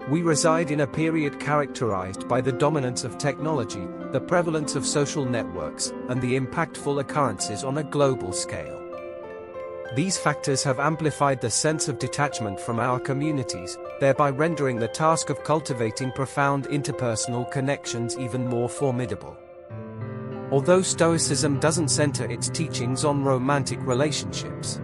We reside in a period characterized by the dominance of technology, the prevalence of social networks, and the impactful occurrences on a global scale. These factors have amplified the sense of detachment from our communities, thereby rendering the task of cultivating profound interpersonal connections even more formidable. Although Stoicism doesn't center its teachings on romantic relationships,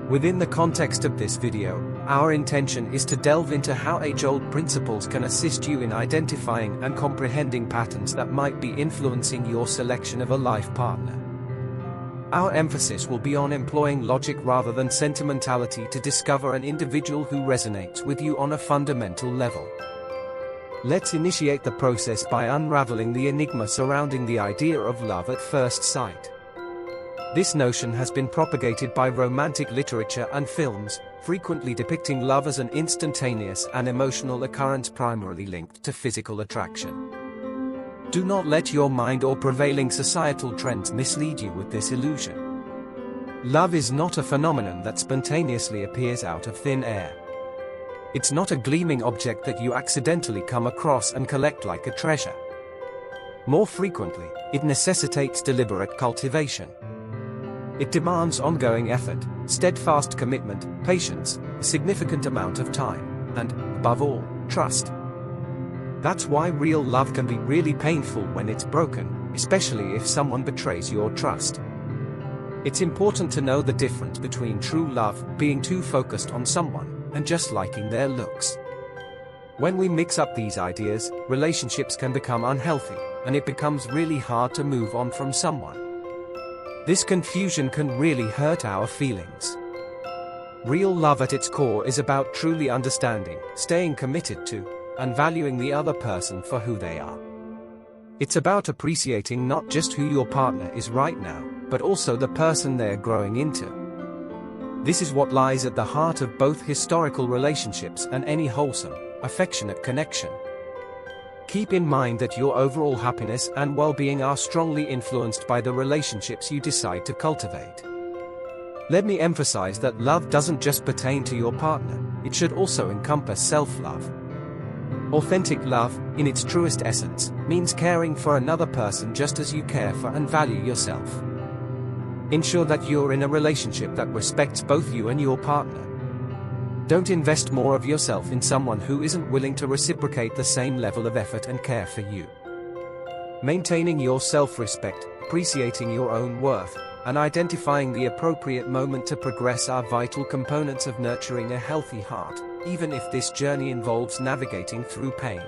within the context of this video, our intention is to delve into how age-old principles can assist you in identifying and comprehending patterns that might be influencing your selection of a life partner. Our emphasis will be on employing logic rather than sentimentality to discover an individual who resonates with you on a fundamental level. Let's initiate the process by unraveling the enigma surrounding the idea of love at first sight. This notion has been propagated by romantic literature and films, frequently depicting love as an instantaneous and emotional occurrence primarily linked to physical attraction. Do not let your mind or prevailing societal trends mislead you with this illusion. Love is not a phenomenon that spontaneously appears out of thin air. It's not a gleaming object that you accidentally come across and collect like a treasure. More frequently, it necessitates deliberate cultivation. It demands ongoing effort, steadfast commitment, patience, a significant amount of time, and, above all, trust. That's why real love can be really painful when it's broken, especially if someone betrays your trust. It's important to know the difference between true love, being too focused on someone, and just liking their looks. When we mix up these ideas, relationships can become unhealthy, and it becomes really hard to move on from someone. This confusion can really hurt our feelings. Real love at its core is about truly understanding, staying committed to, and valuing the other person for who they are. It's about appreciating not just who your partner is right now, but also the person they're growing into. This is what lies at the heart of both historical relationships and any wholesome, affectionate connection. Keep in mind that your overall happiness and well-being are strongly influenced by the relationships you decide to cultivate. Let me emphasize that love doesn't just pertain to your partner, it should also encompass self-love. Authentic love, in its truest essence, means caring for another person just as you care for and value yourself. Ensure that you're in a relationship that respects both you and your partner. Don't invest more of yourself in someone who isn't willing to reciprocate the same level of effort and care for you. Maintaining your self-respect, appreciating your own worth, and identifying the appropriate moment to progress are vital components of nurturing a healthy heart, even if this journey involves navigating through pain.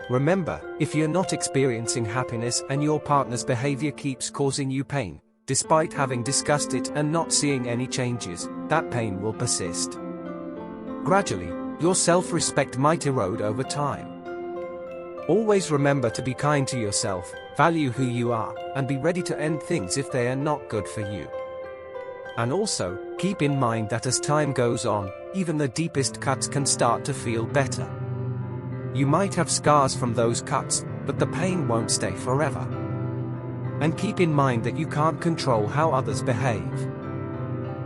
Remember, if you're not experiencing happiness and your partner's behavior keeps causing you pain, despite having discussed it and not seeing any changes, that pain will persist. Gradually, your self-respect might erode over time. Always remember to be kind to yourself, value who you are, and be ready to end things if they are not good for you. And also, keep in mind that as time goes on, even the deepest cuts can start to feel better. You might have scars from those cuts, but the pain won't stay forever. And keep in mind that you can't control how others behave.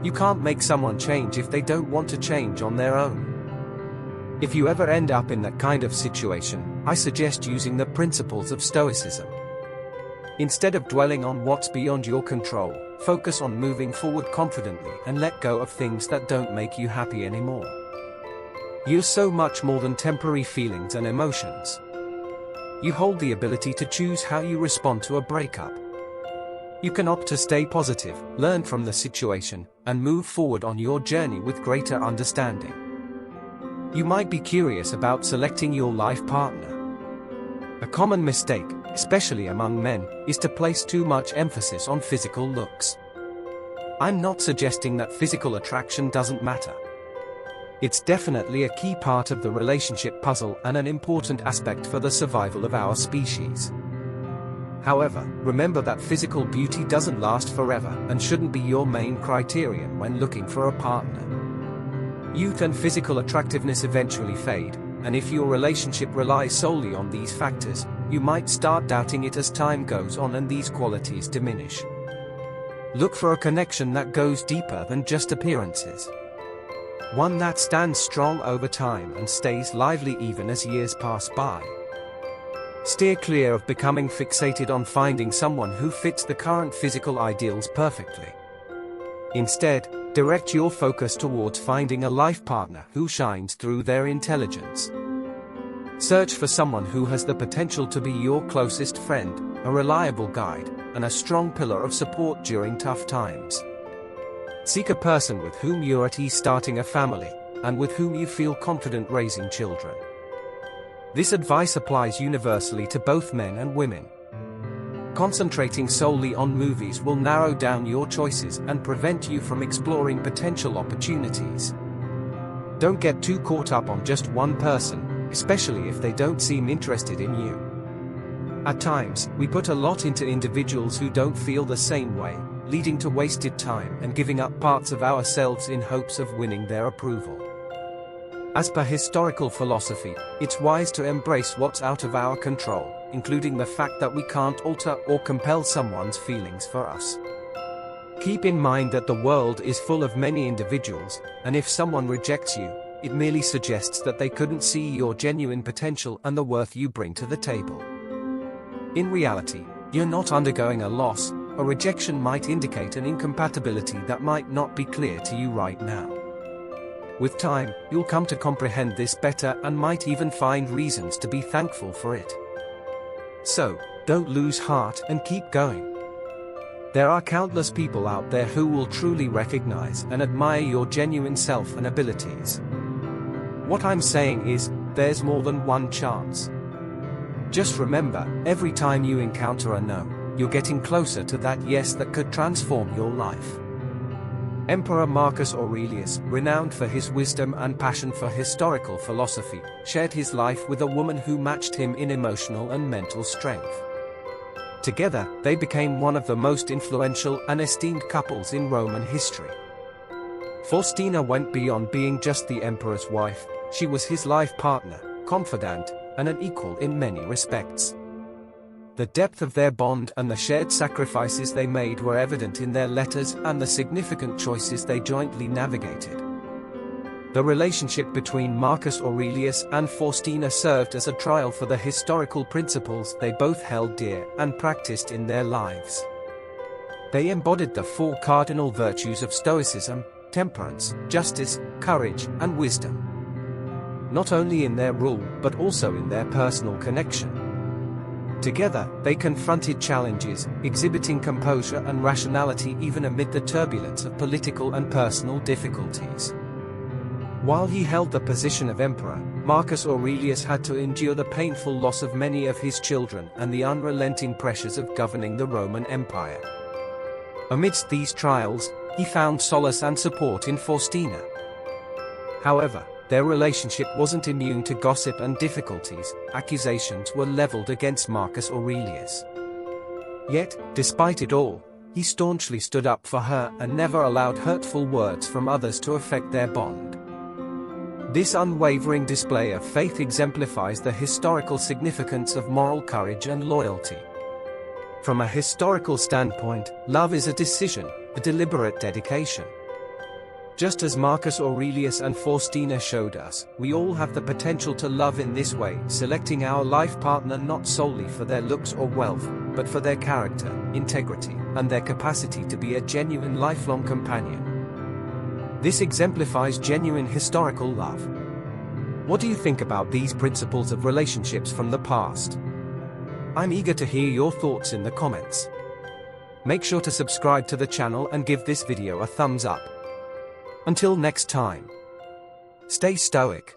You can't make someone change if they don't want to change on their own. If you ever end up in that kind of situation, I suggest using the principles of Stoicism. Instead of dwelling on what's beyond your control, focus on moving forward confidently and let go of things that don't make you happy anymore. You're so much more than temporary feelings and emotions. You hold the ability to choose how you respond to a breakup. You can opt to stay positive, learn from the situation, and move forward on your journey with greater understanding. You might be curious about selecting your life partner. A common mistake, especially among men, is to place too much emphasis on physical looks. I'm not suggesting that physical attraction doesn't matter. It's definitely a key part of the relationship puzzle and an important aspect for the survival of our species. However, remember that physical beauty doesn't last forever and shouldn't be your main criterion when looking for a partner. Youth and physical attractiveness eventually fade, and if your relationship relies solely on these factors, you might start doubting it as time goes on and these qualities diminish. Look for a connection that goes deeper than just appearances. One that stands strong over time and stays lively even as years pass by. Steer clear of becoming fixated on finding someone who fits the current physical ideals perfectly. Instead, direct your focus towards finding a life partner who shines through their intelligence. Search for someone who has the potential to be your closest friend, a reliable guide, and a strong pillar of support during tough times. Seek a person with whom you're at ease starting a family, and with whom you feel confident raising children. This advice applies universally to both men and women. Concentrating solely on movies will narrow down your choices and prevent you from exploring potential opportunities. Don't get too caught up on just one person, especially if they don't seem interested in you. At times, we put a lot into individuals who don't feel the same way, leading to wasted time and giving up parts of ourselves in hopes of winning their approval. As per historical philosophy, it's wise to embrace what's out of our control, including the fact that we can't alter or compel someone's feelings for us. Keep in mind that the world is full of many individuals, and if someone rejects you, it merely suggests that they couldn't see your genuine potential and the worth you bring to the table. In reality, you're not undergoing a loss. A rejection might indicate an incompatibility that might not be clear to you right now. With time, you'll come to comprehend this better and might even find reasons to be thankful for it. So, don't lose heart and keep going. There are countless people out there who will truly recognize and admire your genuine self and abilities. What I'm saying is, there's more than one chance. Just remember, every time you encounter a no, you're getting closer to that yes that could transform your life. Emperor Marcus Aurelius, renowned for his wisdom and passion for historical philosophy, shared his life with a woman who matched him in emotional and mental strength. Together, they became one of the most influential and esteemed couples in Roman history. Faustina went beyond being just the emperor's wife. She was his life partner, confidant, and an equal in many respects. The depth of their bond and the shared sacrifices they made were evident in their letters and the significant choices they jointly navigated. The relationship between Marcus Aurelius and Faustina served as a trial for the historical principles they both held dear and practiced in their lives. They embodied the four cardinal virtues of Stoicism: temperance, justice, courage, and wisdom. Not only in their rule, but also in their personal connection. Together, they confronted challenges, exhibiting composure and rationality even amid the turbulence of political and personal difficulties. While he held the position of emperor, Marcus Aurelius had to endure the painful loss of many of his children and the unrelenting pressures of governing the Roman Empire. Amidst these trials, he found solace and support in Faustina. However, their relationship wasn't immune to gossip and difficulties. Accusations were leveled against Marcus Aurelius. Yet, despite it all, he staunchly stood up for her and never allowed hurtful words from others to affect their bond. This unwavering display of faith exemplifies the historical significance of moral courage and loyalty. From a historical standpoint, love is a decision, a deliberate dedication. Just as Marcus Aurelius and Faustina showed us, we all have the potential to love in this way, selecting our life partner not solely for their looks or wealth, but for their character, integrity, and their capacity to be a genuine lifelong companion. This exemplifies genuine historical love. What do you think about these principles of relationships from the past? I'm eager to hear your thoughts in the comments. Make sure to subscribe to the channel and give this video a thumbs up. Until next time, stay stoic.